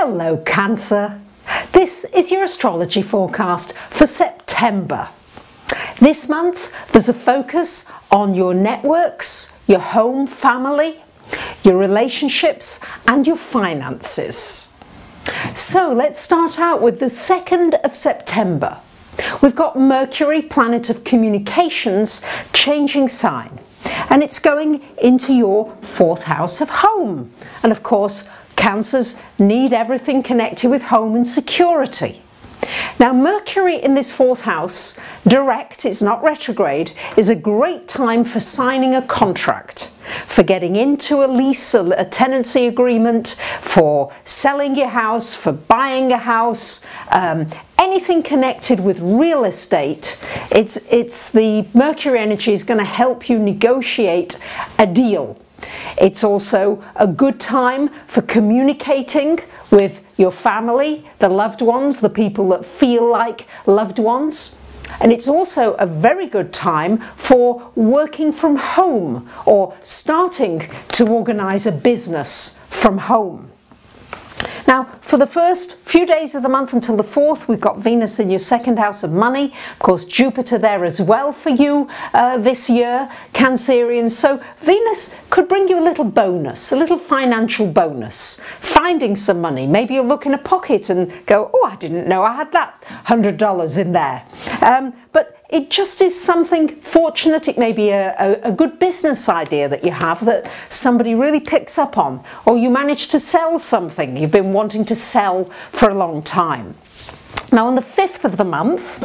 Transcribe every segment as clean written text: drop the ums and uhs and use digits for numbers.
Hello Cancer, this is your astrology forecast for September. This month there's a focus on your networks, your home family, your relationships and your finances. So let's start out with the 2nd of September. We've got Mercury, planet of communications, changing sign, and it's going into your 4th house of home. And of course, Cancers need everything connected with home and security. Now, Mercury in this 4th house, direct, it's not retrograde, is a great time for signing a contract, for getting into a lease, a tenancy agreement, for selling your house, for buying a house, anything connected with real estate. It's the Mercury energy is going to help you negotiate a deal. It's also a good time for communicating with your family, the loved ones, the people that feel like loved ones. And it's also a very good time for working from home or starting to organize a business from home. Now, for the first few days of the month until the 4th, we've got Venus in your 2nd house of money. Of course, Jupiter there as well for you this year, Cancerians. So Venus could bring you a little bonus, a little financial bonus, finding some money. Maybe you'll look in a pocket and go, oh, I didn't know I had that $100 in there. But it just is something fortunate. It may be a good business idea that you have that somebody really picks up on, or you manage to sell something you've been wanting to sell for a long time. Now on the 5th of the month,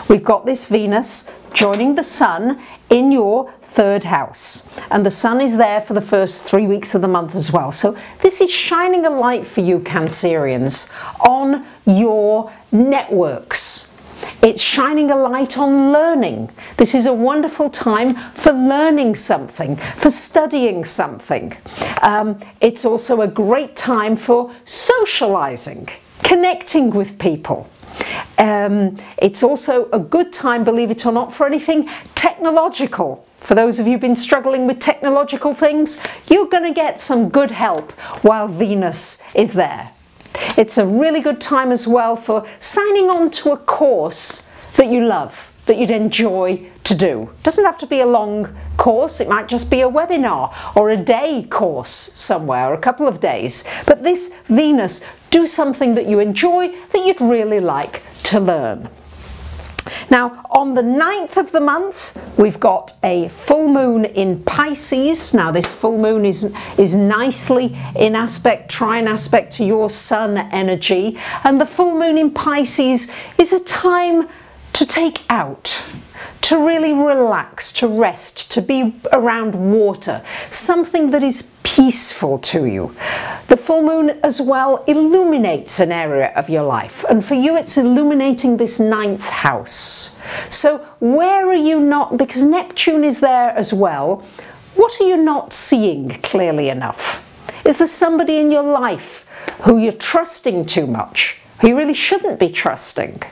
we've got this Venus joining the Sun in your 3rd house, and the Sun is there for the first 3 weeks of the month as well. So this is shining a light for you Cancerians on your networks. It's shining a light on learning. This is a wonderful time for learning something, for studying something. It's also a great time for socializing, connecting with people. It's also a good time, believe it or not, for anything technological. For those of you who've been struggling with technological things, you're going to get some good help while Venus is there. It's a really good time as well for signing on to a course that you love, that you'd enjoy to do. It doesn't have to be a long course, it might just be a webinar or a day course somewhere, or a couple of days. But this Venus, do something that you enjoy, that you'd really like to learn. Now, on the 9th of the month, we've got a full moon in Pisces. Now, this full moon is nicely in aspect, trine aspect to your Sun energy. And the full moon in Pisces is a time to take out, to really relax, to rest, to be around water, something that is peaceful to you. The full moon as well illuminates an area of your life, and for you it's illuminating this 9th house. So where are you not, because Neptune is there as well, what are you not seeing clearly enough? Is there somebody in your life who you're trusting too much, who you really shouldn't be trusting?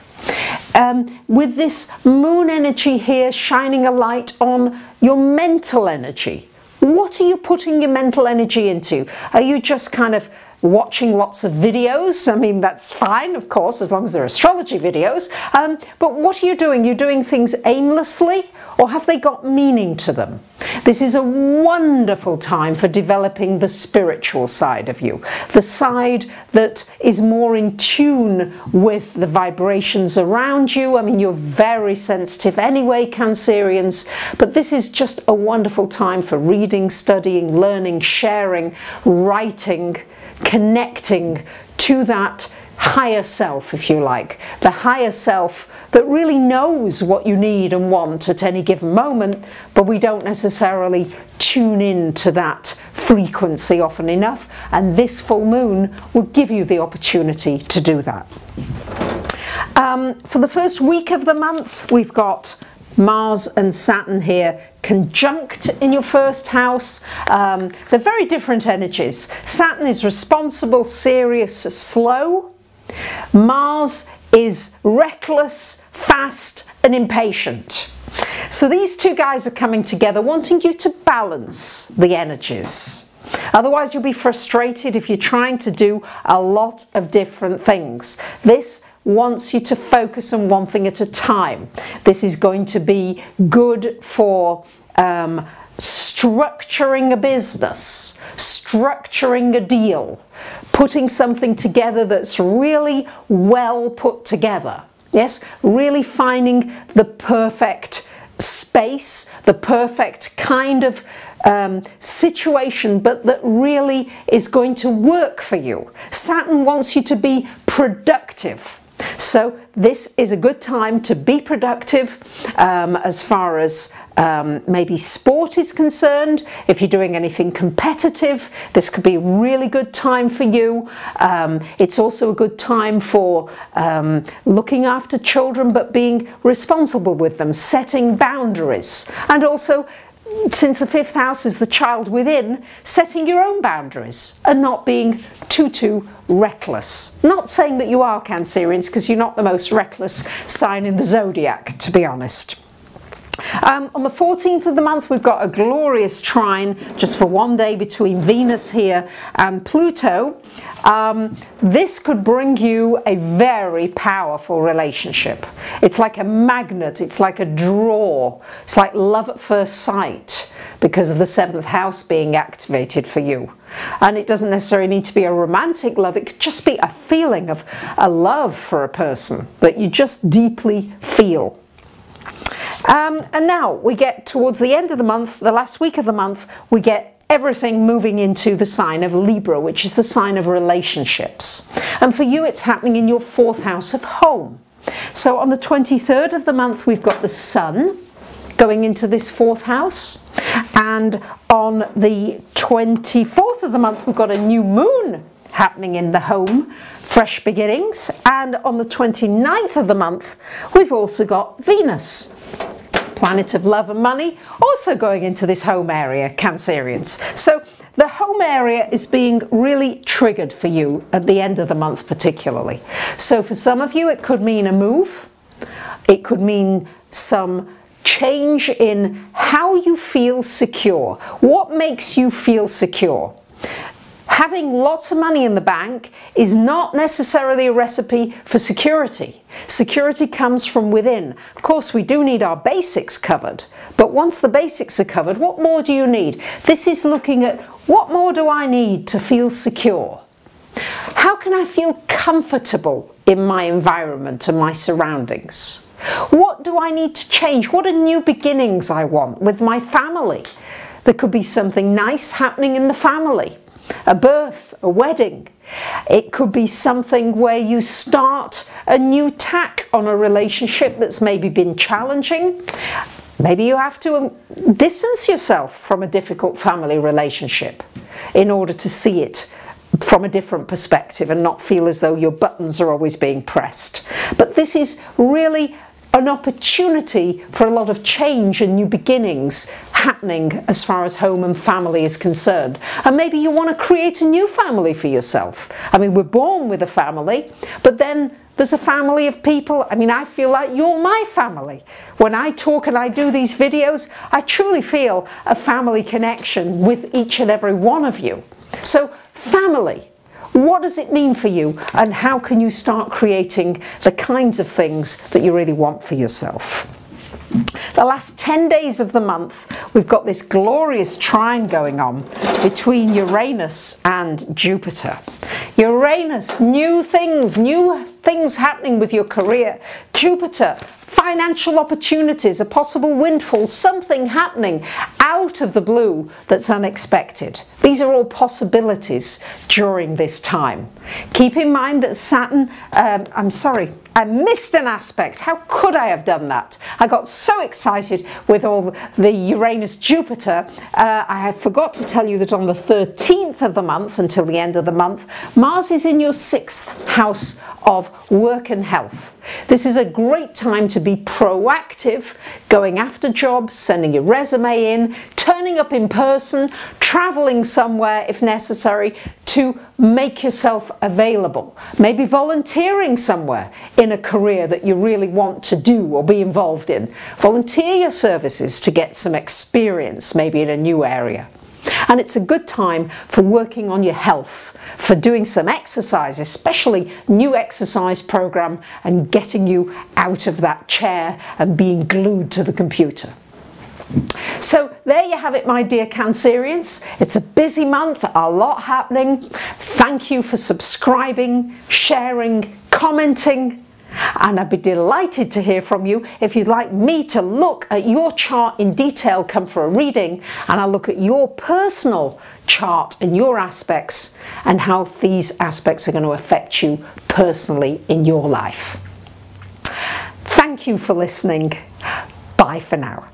With this moon energy here shining a light on your mental energy. What are you putting your mental energy into? Are you just kind of watching lots of videos? I mean, that's fine, of course, as long as they're astrology videos. But what are you doing? You're doing things aimlessly, or have they got meaning to them? This is a wonderful time for developing the spiritual side of you, the side that is more in tune with the vibrations around you. I mean, you're very sensitive anyway, Cancerians, but this is just a wonderful time for reading, studying, learning, sharing, writing, connecting to that higher self, if you like, the higher self that really knows what you need and want at any given moment, but we don't necessarily tune in to that frequency often enough, and this full moon will give you the opportunity to do that. For the first week of the month, we've got Mars and Saturn here conjunct in your 1st house. They're very different energies. Saturn is responsible, serious, slow. Mars is reckless, fast and impatient. So these two guys are coming together wanting you to balance the energies. Otherwise, you'll be frustrated if you're trying to do a lot of different things. This wants you to focus on one thing at a time. This is going to be good for structuring a business, structuring a deal, putting something together that's really well put together. Yes, really finding the perfect space, the perfect kind of situation, but that really is going to work for you. Saturn wants you to be productive. So this is a good time to be productive as far as maybe sport is concerned. If you're doing anything competitive, this could be a really good time for you. It's also a good time for looking after children, but being responsible with them, setting boundaries, and also, since the 5th house is the child within, setting your own boundaries and not being too reckless. Not saying that you are Cancerians, because you're not the most reckless sign in the zodiac, to be honest. On the 14th of the month, we've got a glorious trine just for one day between Venus here and Pluto. This could bring you a very powerful relationship. It's like a magnet, it's like a draw, it's like love at first sight because of the 7th house being activated for you. And it doesn't necessarily need to be a romantic love, it could just be a feeling of a love for a person that you just deeply feel. And now we get towards the end of the month, the last week of the month, we get everything moving into the sign of Libra, which is the sign of relationships. And for you, it's happening in your 4th house of home. So on the 23rd of the month, we've got the Sun going into this 4th house. And on the 24th of the month, we've got a new moon happening in the home, fresh beginnings. And on the 29th of the month, we've also got Venus, planet of love and money, also going into this home area, Cancerians. So the home area is being really triggered for you at the end of the month particularly. So for some of you, it could mean a move. It could mean some change in how you feel secure. What makes you feel secure? Having lots of money in the bank is not necessarily a recipe for security. Security comes from within. Of course, we do need our basics covered, but once the basics are covered, what more do you need? This is looking at what more do I need to feel secure? How can I feel comfortable in my environment and my surroundings? What do I need to change? What are new beginnings I want with my family? There could be something nice happening in the family. A birth, a wedding. It could be something where you start a new tack on a relationship that's maybe been challenging. Maybe you have to distance yourself from a difficult family relationship in order to see it from a different perspective and not feel as though your buttons are always being pressed. But this is really an opportunity for a lot of change and new beginnings happening as far as home and family is concerned. And maybe you want to create a new family for yourself. I mean, we're born with a family, but then there's a family of people. I mean, I feel like you're my family. When I talk and I do these videos, I truly feel a family connection with each and every one of you. So, family. What does it mean for you, and how can you start creating the kinds of things that you really want for yourself? The last 10 days of the month, we've got this glorious trine going on between Uranus and Jupiter. Uranus, new things happening with your career. Jupiter, financial opportunities, a possible windfall, something happening out of the blue that's unexpected. These are all possibilities during this time. Keep in mind that Saturn, I missed an aspect. How could I have done that? I got so excited with all the Uranus-Jupiter. I forgot to tell you that on the 13th of the month, until the end of the month, Mars is in your 6th house of work and health. This is a great time to be proactive, going after jobs, sending your resume in, turning up in person, traveling somewhere if necessary to make yourself available. Maybe volunteering somewhere in a career that you really want to do or be involved in. Volunteer your services to get some experience, maybe in a new area. And it's a good time for working on your health, for doing some exercise, especially new exercise program, and getting you out of that chair and being glued to the computer. So there you have it, my dear Cancerians. It's a busy month, a lot happening. Thank you for subscribing, sharing, commenting, and I'd be delighted to hear from you if you'd like me to look at your chart in detail, come for a reading, and I'll look at your personal chart and your aspects and how these aspects are going to affect you personally in your life. Thank you for listening. Bye for now.